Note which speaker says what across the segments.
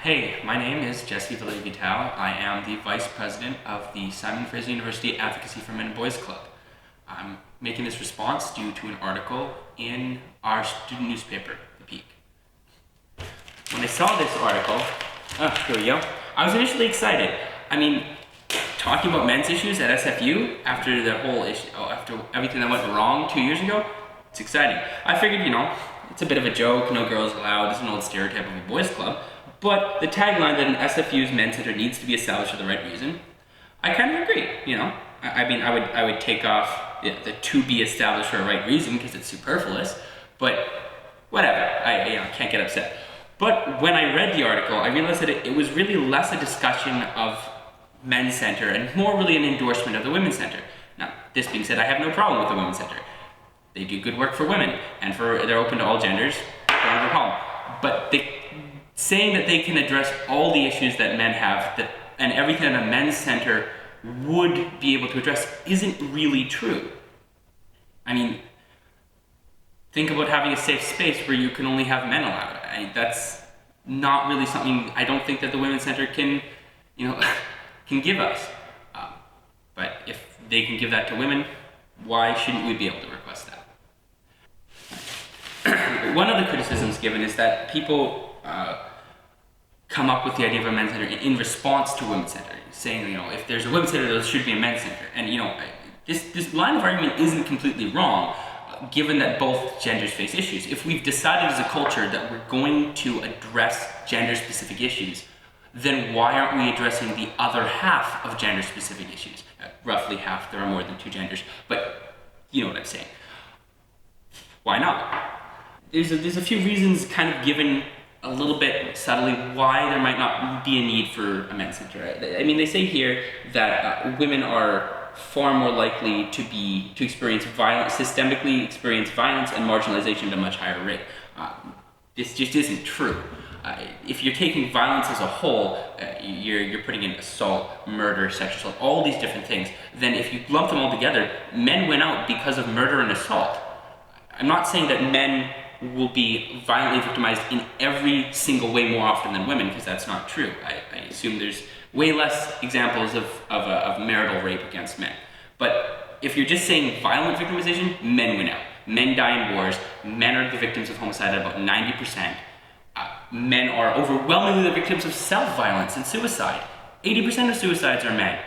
Speaker 1: Hey, my name is Jesse Vital. I am the Vice President of the Simon Fraser University Advocacy for Men and Boys Club. I'm making this response due to an article in our student newspaper, The Peak. When I saw this article, here we go, I was initially excited. I mean, talking about men's issues at SFU after the whole issue, after everything that went wrong 2 years ago, it's exciting. I figured, it's a bit of a joke, no girls allowed, it's an old stereotype of a boys club. But the tagline that an SFU's men's center needs to be established for the right reason, I kind of agree. I would take off the to be established for a right reason because it's superfluous. But whatever, I can't get upset. But when I read the article, I realized that it was really less a discussion of men's center and more really an endorsement of the women's center. Now, this being said, I have no problem with the women's center. They do good work for women, and they're open to all genders. Don't have a problem. But saying that they can address all the issues that men have and everything that a men's center would be able to address isn't really true. I mean, think about having a safe space where you can only have men allowed. That's not really something I don't think that the women's center can give us. But if they can give that to women, why shouldn't we be able to request that? One of the criticisms given is that people come up with the idea of a men's center in response to a women's center, saying, if there's a women's center, there should be a men's center. And, this line of argument isn't completely wrong, given that both genders face issues. If we've decided as a culture that we're going to address gender-specific issues, then why aren't we addressing the other half of gender-specific issues? Roughly half, there are more than two genders, but you know what I'm saying. Why not? There's a few reasons kind of given a little bit subtly why there might not be a need for a men's center. I mean, they say here that women are far more likely to experience violence, systemically experience violence and marginalization at a much higher rate. This just isn't true. If you're taking violence as a whole, you're putting in assault, murder, sexual assault, all these different things. Then if you lump them all together, men win out because of murder and assault. I'm not saying that men will be violently victimized in every single way more often than women, because that's not true. I assume there's way less examples of marital rape against men. But if you're just saying violent victimization, men win out. Men die in wars. Men are the victims of homicide at about 90%. Men are overwhelmingly the victims of self-violence and suicide. 80% of suicides are men.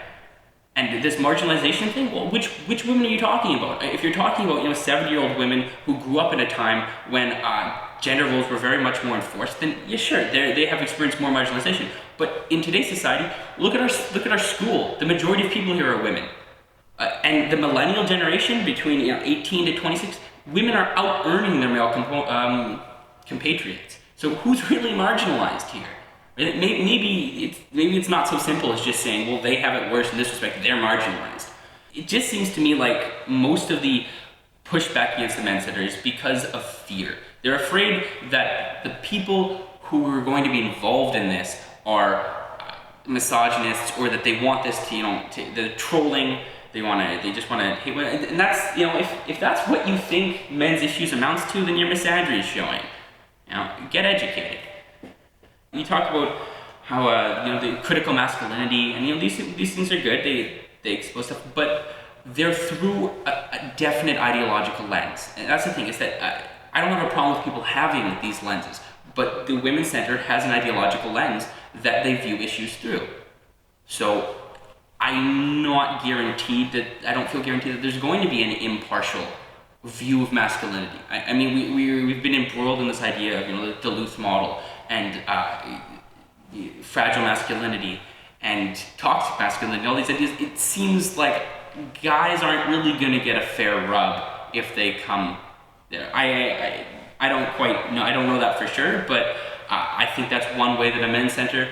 Speaker 1: And this marginalization thing, well, which women are you talking about? If you're talking about 70-year-old women who grew up in a time when gender roles were very much more enforced, then yeah, sure, they have experienced more marginalization. But in today's society, look at our school. The majority of people here are women, and the millennial generation between 18 to 26, women are out earning their male compatriots. So who's really marginalized here? Maybe it's not so simple as just saying, well, they have it worse in this respect, they're marginalized. It just seems to me like most of the pushback against the men's center is because of fear. They're afraid that the people who are going to be involved in this are misogynists, or that they want this the trolling. They just want to hate women, and that's if that's what you think men's issues amounts to, then your misandry is showing. Get educated. You talk about how the critical masculinity, and these things are good. They expose stuff, but they're through a definite ideological lens. And that's the thing, is that I don't have a problem with people having these lenses, but the Women's Center has an ideological lens that they view issues through. So I don't feel guaranteed that there's going to be an impartial view of masculinity. I mean, we've been embroiled in this idea of the Duluth model and fragile masculinity and toxic masculinity, all these ideas. It seems like guys aren't really going to get a fair rub if they come there. I don't quite know. I don't know that for sure, but I think that's one way that a men's center,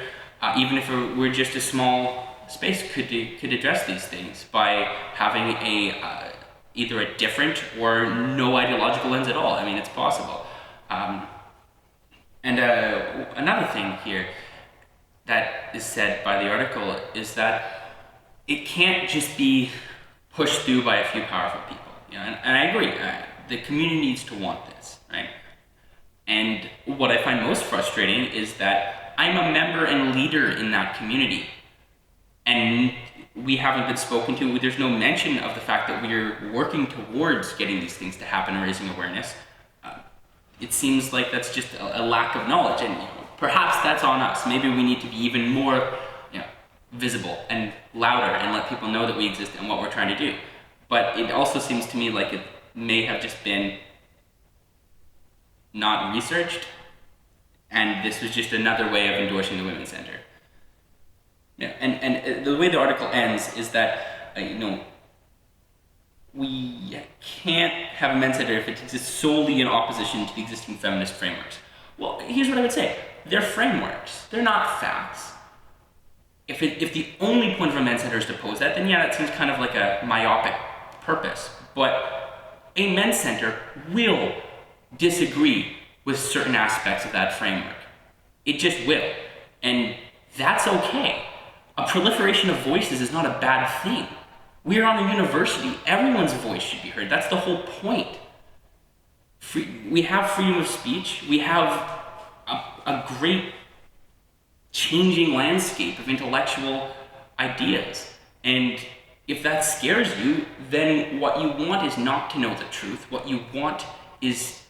Speaker 1: even if we're just a small space, could address these things by having either a different or no ideological lens at all. I mean, it's possible. And another thing here that is said by the article is that it can't just be pushed through by a few powerful people. And I agree. The community needs to want this, right? And what I find most frustrating is that I'm a member and leader in that community, and we haven't been spoken to. There's no mention of the fact that we're working towards getting these things to happen and raising awareness. It seems like that's just a lack of knowledge, and perhaps that's on us. Maybe we need to be even more visible and louder and let people know that we exist and what we're trying to do. But it also seems to me like it may have just been not researched, and this was just another way of endorsing the Women's Center. Yeah, and the way the article ends is that we can't have a men's center if it exists solely in opposition to the existing feminist frameworks. Well, here's what I would say: they're frameworks. They're not facts. If the only point of a men's center is to oppose that, then yeah, that seems kind of like a myopic purpose. But a men's center will disagree with certain aspects of that framework. It just will. And that's okay. A proliferation of voices is not a bad thing. We are on a university. Everyone's voice should be heard. That's the whole point. We have freedom of speech. We have a great changing landscape of intellectual ideas. And if that scares you, then what you want is not to know the truth. What you want is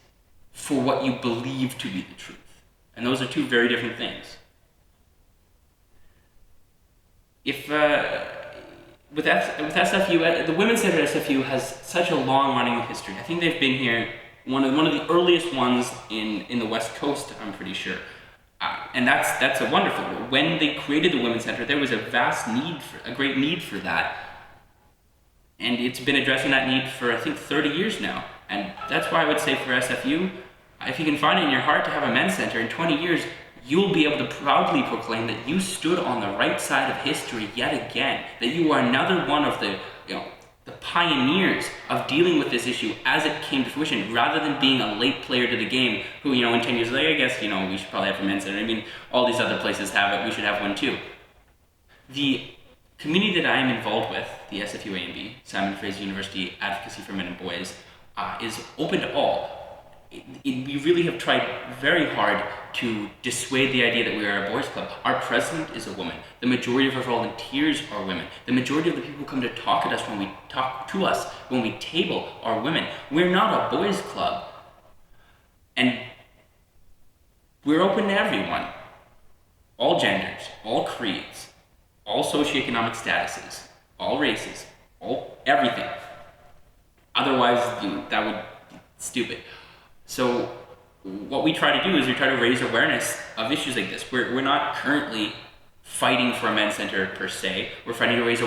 Speaker 1: for what you believe to be the truth. And those are two very different things. If with SFU, the Women's Center at SFU has such a long-running history. I think they've been here one of the earliest ones in the West Coast, I'm pretty sure. And that's a wonderful. When they created the Women's Center, there was a great need for that. And it's been addressing that need for, I think, 30 years now. And that's why I would say for SFU, if you can find it in your heart to have a men's center, in 20 years, you'll be able to proudly proclaim that you stood on the right side of history yet again, that you are another one of the pioneers of dealing with this issue as it came to fruition, rather than being a late player to the game who, in 10 years later, I guess, we should probably have a men's center. I mean, all these other places have it, we should have one too. The community that I am involved with, the SFU A&B, Simon Fraser University Advocacy for Men and Boys, is open to all. We really have tried very hard to dissuade the idea that we are a boys' club. Our president is a woman. The majority of our volunteers are women. The majority of the people who come to talk to us when we table are women. We're not a boys' club. And we're open to everyone. All genders, all creeds, all socioeconomic statuses, all races, everything. Otherwise, that would be stupid. So what we try to do is we try to raise awareness of issues like this. We're not currently fighting for a men's center per se. We're fighting to raise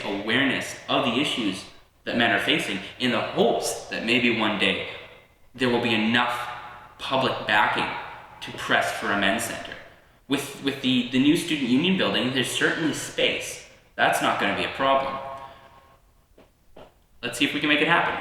Speaker 1: awareness of the issues that men are facing, in the hopes that maybe one day there will be enough public backing to press for a men's center. With the new student union building, there's certainly space. That's not going to be a problem. Let's see if we can make it happen.